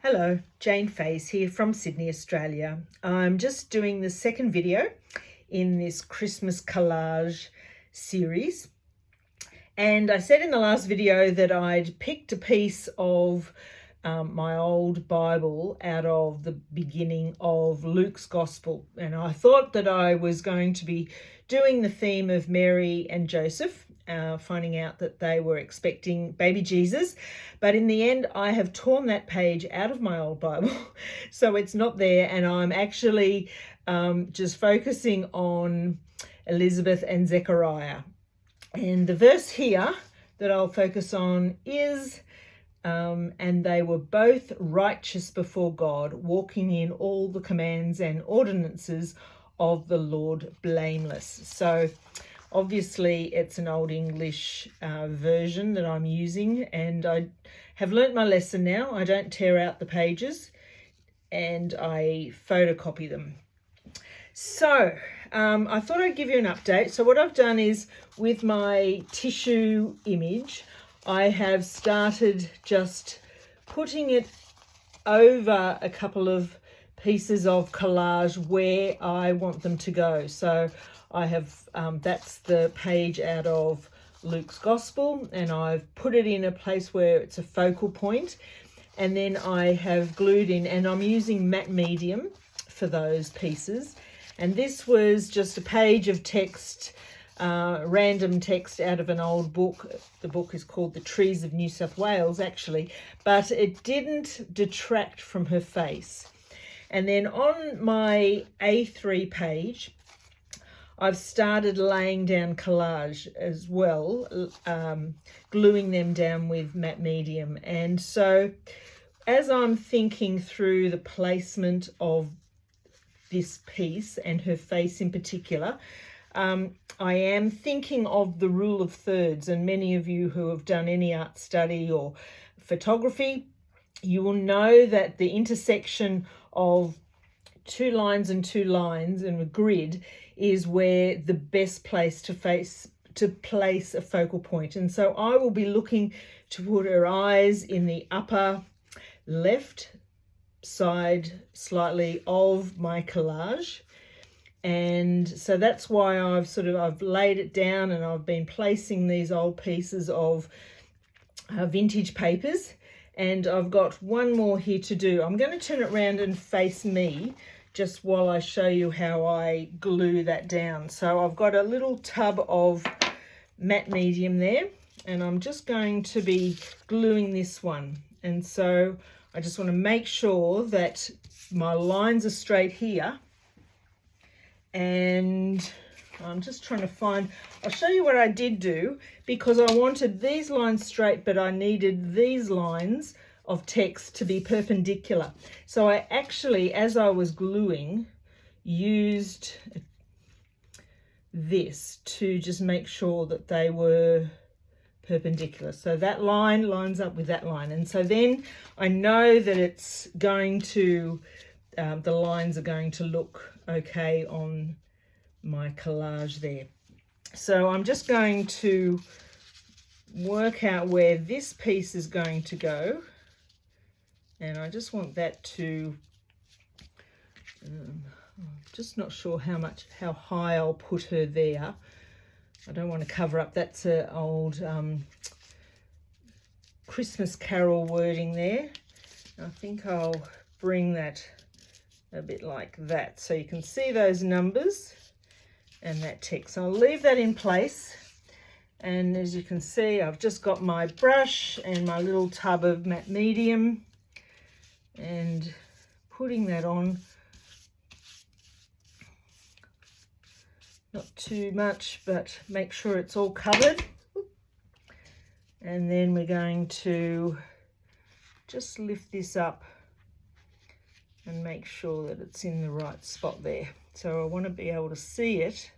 Hello, Jane Faze here from Sydney, Australia. I'm just doing the second video in this Christmas collage series. And I said in the last video that I'd picked a piece of my old Bible out of the beginning of Luke's Gospel. And I thought that I was going to be doing the theme of Mary and Joseph, finding out that they were expecting baby Jesus. But in the end, I have torn that page out of my old Bible, so it's not there. And I'm actually just focusing on Elizabeth and Zechariah. And the verse here that I'll focus on is, and they were both righteous before God, walking in all the commands and ordinances of the Lord blameless. So obviously it's an Old English version that I'm using, and I have learnt my lesson now. I don't tear out the pages and I photocopy them. So I thought I'd give you an update. So what I've done is, with my tissue image, I have started just putting it over a couple of pieces of collage where I want them to go. So I have, that's the page out of Luke's Gospel, and I've put it in a place where it's a focal point. And then I have glued in, and I'm using matte medium for those pieces. And this was just a page of text, random text out of an old book. The book is called The Trees of New South Wales, actually, but it didn't detract from her face. And then on my A3 page, I've started laying down collage as well, gluing them down with matte medium. And so as I'm thinking through the placement of this piece and her face in particular, I am thinking of the rule of thirds. And many of you who have done any art study or photography, you will know that the intersection of two lines and two lines in a grid is where the best place to place a focal point. And so I will be looking to put her eyes in the upper left side slightly of my collage. And so that's why I've laid it down, and I've been placing these old pieces of vintage papers. And I've got one more here to do. I'm going to turn it around and face me just while I show you how I glue that down. So I've got a little tub of matte medium there, and I'm just going to be gluing this one. And so I just want to make sure that my lines are straight here. And I'm just trying to find, I'll show you what I did do, because I wanted these lines straight, but I needed these lines of text to be perpendicular. So I actually, as I was gluing, used this to just make sure that they were perpendicular. So that line lines up with that line. And so then I know that it's going to, the lines are going to look okay on my collage there. So I'm just going to work out where this piece is going to go, and I just want that to, I'm just not sure how high I'll put her there. I don't want to cover up, that's an old Christmas carol wording there. I think I'll bring that a bit like that, so you can see those numbers and that text. I'll leave that in place, and as you can see, I've just got my brush and my little tub of matte medium, and putting that on, not too much, but make sure it's all covered. And then we're going to just lift this up and make sure that it's in the right spot there. So I want to be able to see it.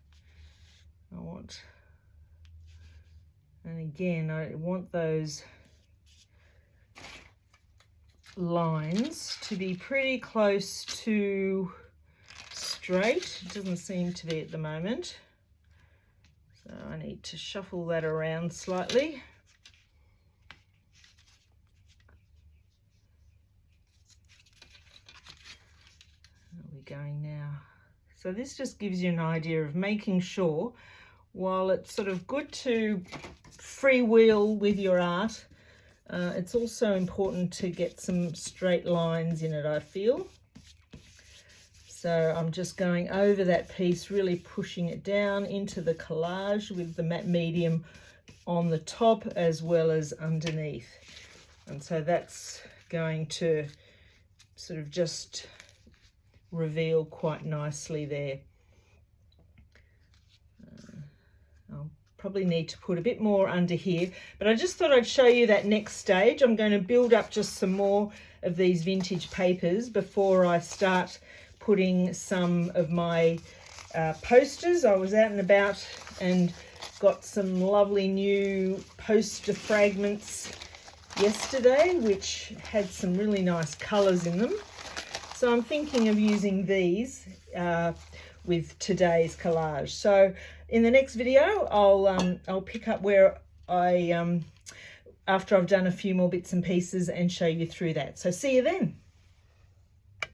And again, I want those lines to be pretty close to straight. It doesn't seem to be at the moment. So I need to shuffle that around slightly. going now. So this just gives you an idea of making sure, while it's sort of good to freewheel with your art, it's also important to get some straight lines in it, I feel. So I'm just going over that piece, really pushing it down into the collage with the matte medium on the top as well as underneath. And so that's going to sort of just reveal quite nicely there. I'll probably need to put a bit more under here, but I just thought I'd show you that next stage. I'm going to build up just some more of these vintage papers before I start putting some of my posters. I was out and about and got some lovely new poster fragments yesterday, which had some really nice colours in them. So I'm thinking of using these with today's collage. So in the next video, I'll pick up where I after I've done a few more bits and pieces and show you through that. So see you then.